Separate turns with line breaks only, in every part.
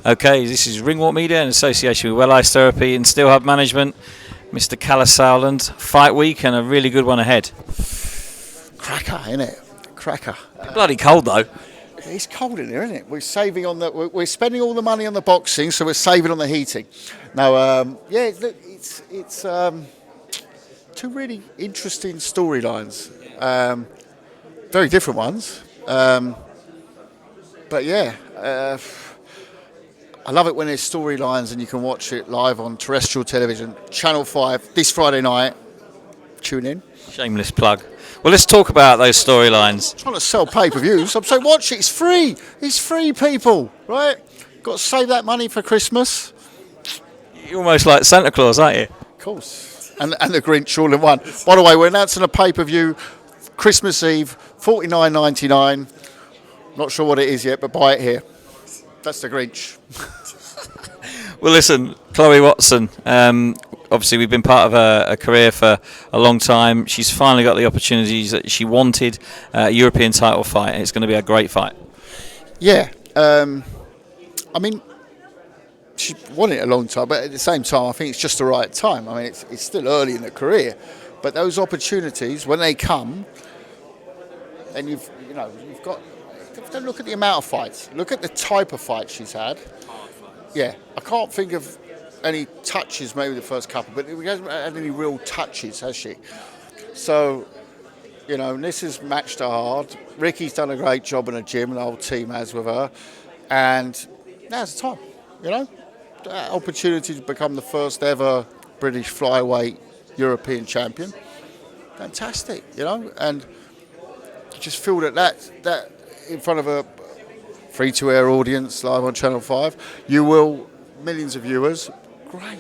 Okay, this is Ringwalk Media in association with Well Ice Therapy and Steel Hub Management. Mr. Kalle Sauerland, fight week and a really good one ahead.
Cracker, innit? Cracker.
Bloody cold though.
It's cold in here, isn't it? We're saving on we're spending all the money on the boxing, so we're saving on the heating. Now, it's two really interesting storylines. Very different ones. But yeah, I love it when there's storylines and you can watch it live on terrestrial television. Channel 5 this Friday night. Tune in.
Shameless plug. Well, let's talk about those storylines.
I'm trying to sell pay-per-views. I'm saying watch it. It's free. It's free, people. Right? Got to save that money for Christmas.
You're almost like Santa Claus, aren't you?
Of course. And the Grinch all in one. By the way, we're announcing a pay-per-view Christmas Eve, $49.99. Not sure what it is yet, but buy it here. That's the Grinch.
Well, listen, Chloe Watson, obviously we've been part of a career for a long time. She's finally got the opportunities that she wanted, a European title fight, and it's going to be a great fight.
Yeah. I mean, she wanted it a long time, but at the same time, I think it's just the right time. I mean, it's still early in the career, but those opportunities, when they come, and you've got... Don't look at the amount of fights. Look at the type of fight she's had. Yeah, I can't think of any touches, maybe the first couple, but she hasn't had any real touches, has she? So, this has matched her hard. Ricky's done a great job in the gym, and the whole team has with her. And now's the time, that opportunity to become the first ever British flyweight European champion. Fantastic, and you just feel that in front of a free-to-air audience live on Channel 5, you will, millions of viewers, great.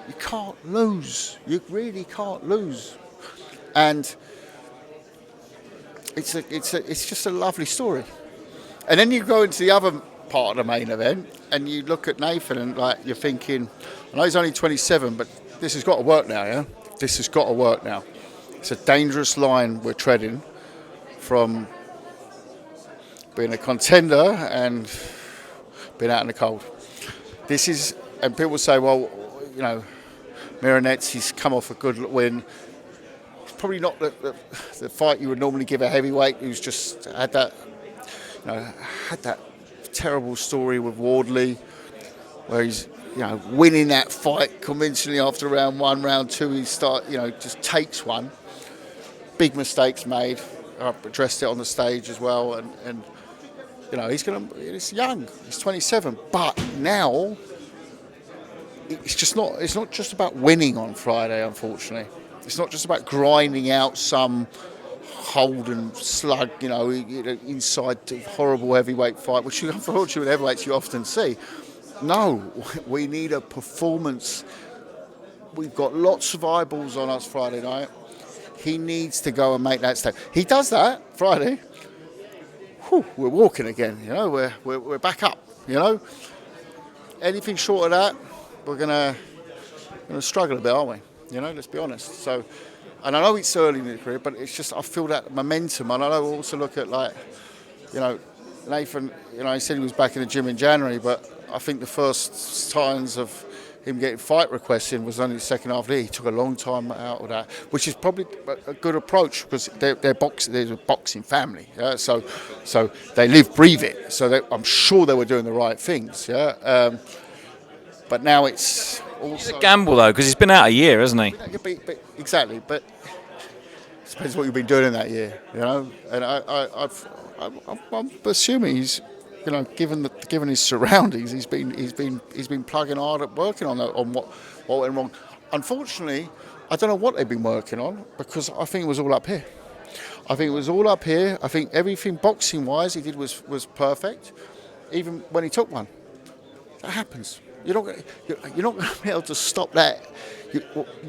You can't lose. You really can't lose. And it's just a lovely story. And then you go into the other part of the main event and you look at Nathan and you're thinking, I know he's only 27, but this has got to work now, yeah? This has got to work now. It's a dangerous line we're treading from being a contender and being out in the cold. And people say, well, Mironet's, he's come off a good win. It's probably not the fight you would normally give a heavyweight who's just had that terrible story with Wardley, where he's, winning that fight convincingly after round 1, round 2, he just takes one. Big mistakes made. I've addressed it on the stage as well, and he's young, he's 27, but now it's not just about winning on Friday, unfortunately. It's not just about grinding out some hold and slug, inside horrible heavyweight fight, which unfortunately with heavyweights you often see. No, we need a performance. We've got lots of eyeballs on us Friday night. He needs to go and make that step. He does that Friday. Whew, we're walking again, we're back up, Anything short of that, we're gonna struggle a bit, aren't we? Let's be honest. So, and I know it's early in the career, but it's just I feel that momentum, and I know also look at Nathan. He said he was back in the gym in January, but I think the first signs of him getting fight requests in was only the second half of the year. He took a long time out of that, which is probably a good approach because they're a boxing family. Yeah? So they live, breathe it. So I'm sure they were doing the right things. Yeah. But now it's also...
It's a gamble, though, because he's been out a year, hasn't he?
Exactly, but it depends what you've been doing in that year, And I'm assuming he's... given his surroundings, he's been plugging hard at working on what went wrong. Unfortunately, I don't know what they've been working on because I think it was all up here. I think everything boxing-wise he did was perfect, even when he took one. That happens. You're not going to be able to stop that.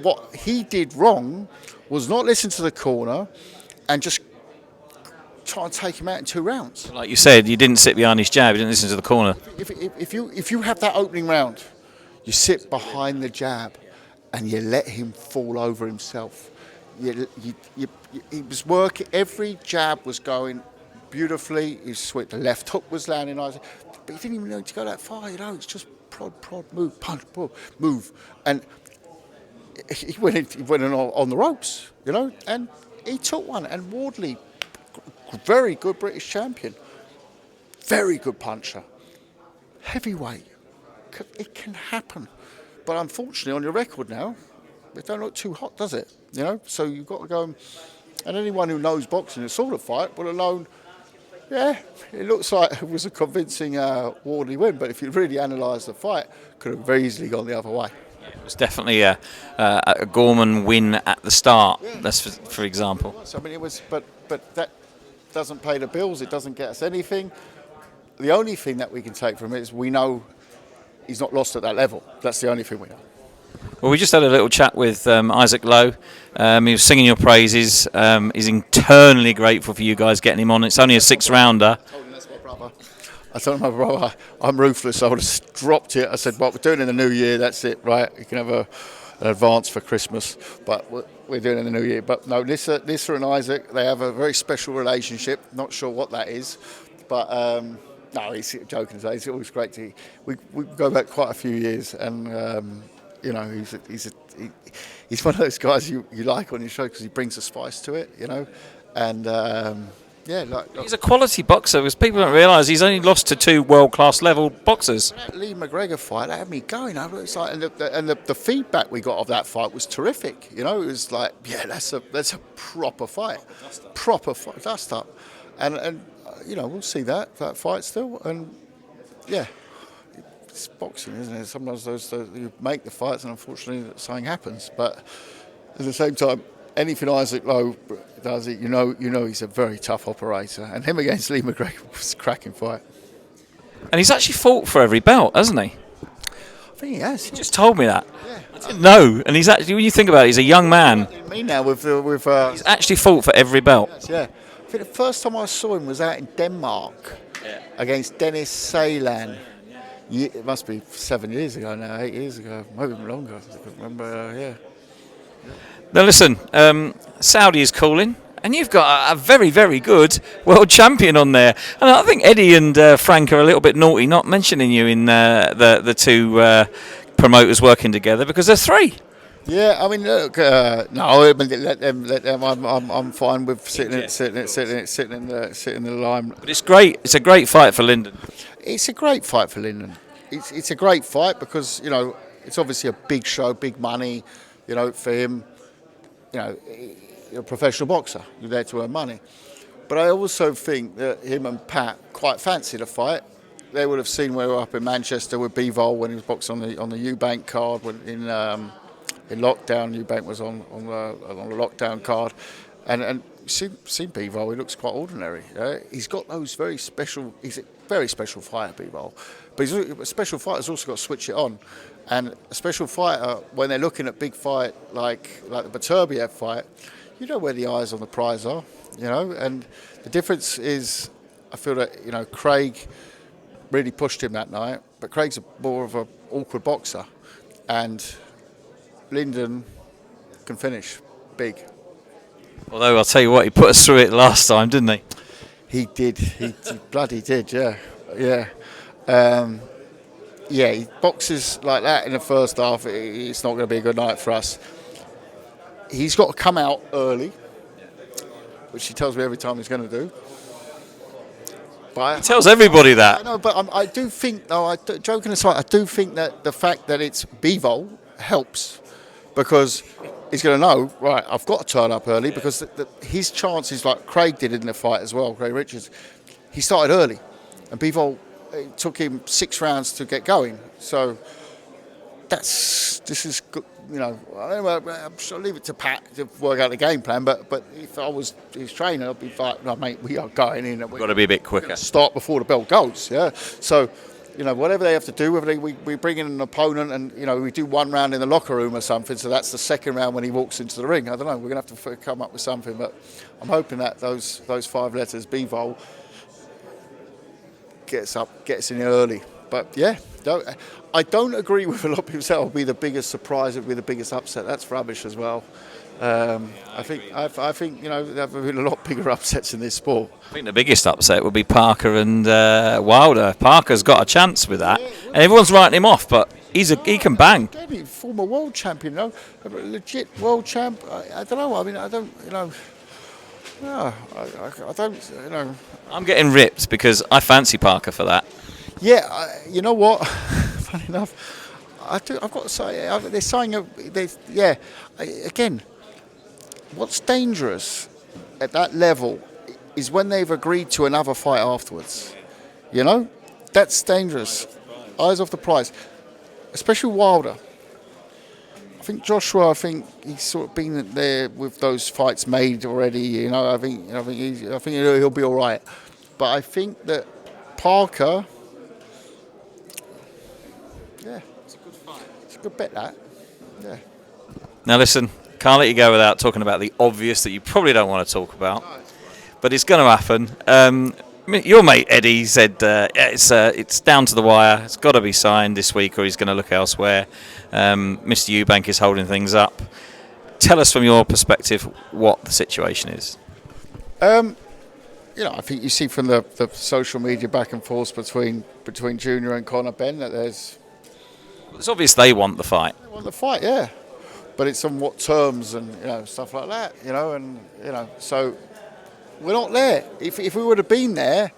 What he did wrong was not listen to the corner and just try and take him out in 2 rounds.
Like you said, you didn't sit behind his jab, you didn't listen to the corner.
If you have that opening round, you sit behind the jab and you let him fall over himself. He was working, every jab was going beautifully, the left hook was landing nice. but he didn't even need to go that far. You know, it's just prod, move, punch, pull, move, and he went on the ropes. You know, and he took one. And Wardley, very good British champion, very good puncher, heavyweight. It can happen, but unfortunately, on your record now, it don't look too hot, does it? You know, so you've got to go. And anyone who knows boxing and saw the fight would have known. Yeah, it looks like it was a convincing Wardley win, but if you really analyse the fight, could have very easily gone the other way.
It was definitely a Gorman win at the start. Yeah. That's for example.
I mean, it was, but that doesn't pay the bills. It doesn't get us anything. The only thing that we can take from it is we know he's not lost at that level. That's the only thing we know.
Well, we just had a little chat with Isaac Lowe. He was singing your praises. He's eternally grateful for you guys getting him on. It's only a 6-rounder.
I told my brother, I'm ruthless. I would have dropped it. I said, "What we're doing in the new year, that's it, right? You can have an advance for Christmas, but we're doing it in the new year." But no, Lisa and Isaac, they have a very special relationship. Not sure what that is, but no, he's joking. It's always great to. We go back quite a few years, and you know, he's one of those guys you like on your show because he brings a spice to it, you know, and. Yeah,
he's a quality boxer because people don't realise he's only lost to 2 world-class level boxers.
That Lee McGregor fight, that had me going. It's like, and the feedback we got of that fight was terrific. You know, it was like, yeah, that's a proper fight, proper fight, dust up, and you know, we'll see that fight still, and yeah, it's boxing, isn't it? Sometimes you make the fights, and unfortunately, something happens. But at the same time, anything Isaac Lowe does, you know he's a very tough operator. And him against Lee McGregor was a cracking fight.
And he's actually fought for every belt, hasn't he?
I think he has.
He just told me that.
Yeah.
I didn't know. And he's actually, when you think about it, he's a young man.
Me now with
he's actually fought for every belt.
Yes, yeah. I think the first time I saw him was out in Denmark against Dennis Sauerland. Yeah, it must be 7 years ago now, 8 years ago, maybe even longer. I can remember, yeah.
Now listen, Saudi is calling, and you've got a very, very good world champion on there. And I think Eddie and Frank are a little bit naughty not mentioning you in the two promoters working together because there's 3. Yeah,
I mean, look, no, let them. I'm fine with sitting in the line.
But it's great. It's a great fight for Lyndon.
It's a great fight for Lyndon. It's a great fight because, you know, it's obviously a big show, big money, you know, for him. You know, you're a professional boxer. You're there to earn money. But I also think that him and Pat quite fancy the fight. They would have seen we were up in Manchester with Bivol when he was boxing on the EUBANK card in lockdown. EUBANK was on the lockdown card, and seen Bivol. He looks quite ordinary. He's got those very special. He's a very special fighter, Bivol. But a special fighter's also got to switch it on. And a special fighter, when they're looking at big fight like the Baturbiev fight, you know where the eyes on the prize are, you know. And the difference is, I feel that, you know, Craig really pushed him that night, but Craig's more of an awkward boxer, and Lyndon can finish big.
Although I'll tell you what, he put us through it last time, didn't he?
He did. He bloody did. Yeah. Yeah, he boxes like that in the first half. It's not going to be a good night for us. He's got to come out early, which he tells me every time he's going to do.
But he tells everybody that.
I know, but I do think, though, joking aside, I do think that the fact that it's Bivol helps because he's going to know, right, I've got to turn up early because his chances, like Craig did in the fight as well, Craig Richards, he started early, and Bivol. It took him 6 rounds to get going, so this is good. You know, I'll leave it to Pat to work out the game plan. But if I was his trainer, I'd be like, "No, mate, we are going in. We've
got to be a bit quicker.
Start before the bell goes." Yeah. So, you know, whatever they have to do, whether we bring in an opponent and, you know, we do 1 round in the locker room or something. So that's the second round when he walks into the ring. I don't know. We're gonna have to come up with something. But I'm hoping that those 5 letters, Bivol, gets in early. But yeah, I don't agree with a lot of people say it'll be the biggest surprise, it'll be the biggest upset. That's rubbish as well. I think you know there have been a lot bigger upsets in this sport.
I think the biggest upset would be Parker and Wilder. Parker's got a chance with that, and everyone's writing him off, but he can bang.
He's former world champion, you know, a legit world champ. I don't know. I mean, I don't, you know. No, I don't, you know.
I'm getting ripped because I fancy Parker for that.
Yeah, you know what? Funny enough, I've got to say, they're saying, again, what's dangerous at that level is when they've agreed to another fight afterwards. You know, that's dangerous. Eyes off the prize, especially Wilder. I think Joshua. I think he's sort of been there with those fights made already. You know, I think he'll be all right. But I think that Parker, yeah, it's a good fight. It's a good bet, that. Yeah.
Now listen, can't let you go without talking about the obvious that you probably don't want to talk about, but it's going to happen. Your mate Eddie said it's down to the wire. It's got to be signed this week, or he's going to look elsewhere. Mr. Eubank is holding things up. Tell us from your perspective what the situation is.
You know, I think you see from the social media back and forth between Junior and Conor Benn that there's.
It's obvious they want the fight.
They want the fight, yeah, but it's on what terms and you know stuff like that. You know, and you know, so we're not there. If we would have been there,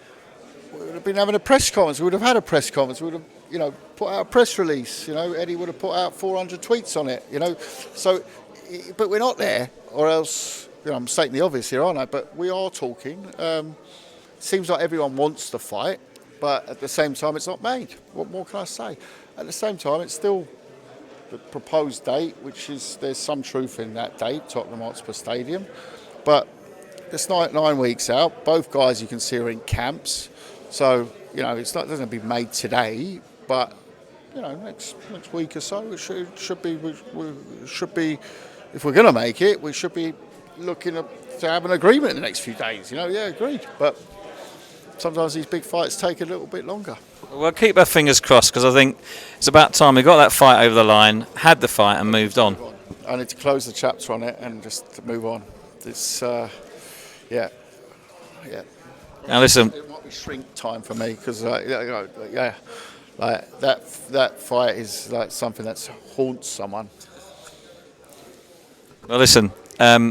we would have been having a press conference. We would have had a press conference. We would have, you know, put out a press release. You know, Eddie would have put out 400 tweets on it. You know, so, but we're not there, or else. You know, I'm stating the obvious here, aren't I? But we are talking. Seems like everyone wants the fight, but at the same time, it's not made. What more can I say? At the same time, it's still the proposed date, which is there's some truth in that date, Tottenham Hotspur Stadium. But it's 9 weeks out. Both guys you can see are in camps, so you know it's not it doesn't be made today, but you know next week or so it should be. We should be if we're going to make it, we should be looking to have an agreement in the next few days. You know, yeah, agreed. But sometimes these big fights take a little bit longer.
We'll keep our fingers crossed because I think it's about time we got that fight over the line, had the fight, and moved on.
I need to close the chapter on it and just move on. It's yeah.
Now listen,
it might be shrink time for me because like that fight is like something that haunts someone.
well, listen.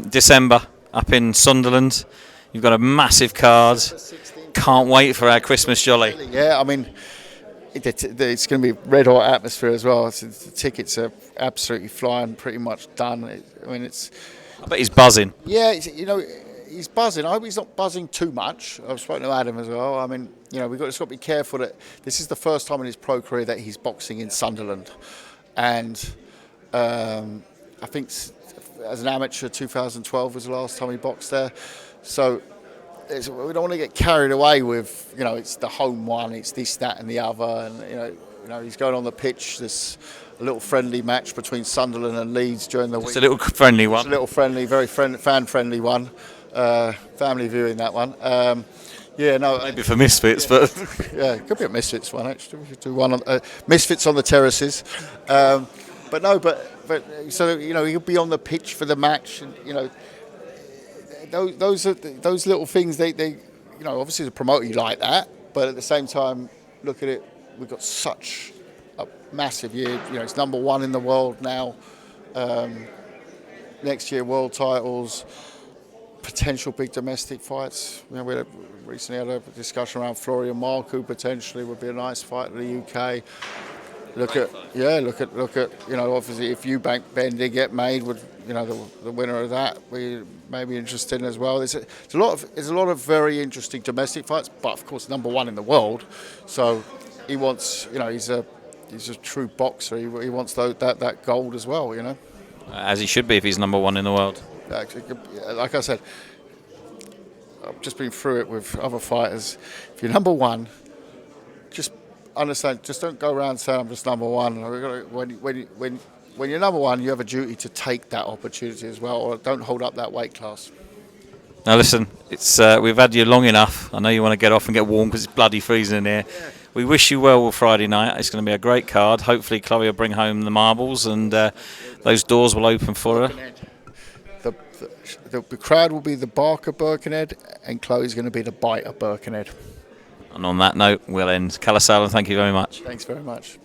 December up in Sunderland. You've got a massive card. Can't wait for our Christmas jolly.
Yeah, I mean, it's going to be red hot atmosphere as well. The tickets are absolutely flying, pretty much done. I
bet he's buzzing.
Yeah, you know, he's buzzing. I hope he's not buzzing too much. I've spoken to Adam as well. I mean, you know, we've got to be careful that this is the first time in his pro career that he's boxing in Sunderland, and I think. As an amateur, 2012 was the last time he boxed there. So we don't want to get carried away with, you know, it's the home one, it's this, that and the other. And, you know, he's going on the pitch. There's a little friendly match between Sunderland and Leeds during the week.
It's a little friendly one.
It's a little friendly, very fan-friendly one. Family viewing that one. Yeah, no.
Maybe for Misfits, but...
yeah, it could be a Misfits one, actually. We could do one on Misfits on the terraces. But so you know he'll be on the pitch for the match, and you know those little things. They you know obviously the promoter like that, but at the same time, look at it. We've got such a massive year. You know it's number one in the world now. Next year, world titles, potential big domestic fights. You know, we recently had a discussion around Florian Marku potentially would be a nice fight in the UK. Look at you know obviously if EUBANK V BENN did get made, would you know the winner of that we may be interested in as well. There's a lot of very interesting domestic fights, but of course number one in the world, so he wants you know he's a true boxer. He wants that gold as well, you know.
As he should be if he's number one in the world.
Like I said, I've just been through it with other fighters. If you're number one, just understand. Just don't go around saying I'm just number one. When you're number one, you have a duty to take that opportunity as well, or don't hold up that weight class.
Now listen, it's we've had you long enough. I know you want to get off and get warm because it's bloody freezing in here. Yeah. We wish you well Friday night. It's going to be a great card. Hopefully Chloe will bring home the marbles and those doors will open for her.
the crowd will be the bark of Birkenhead, and Chloe's going to be the bite of Birkenhead.
And on that note, we'll end. Kalle, thank you very much.
Thanks very much.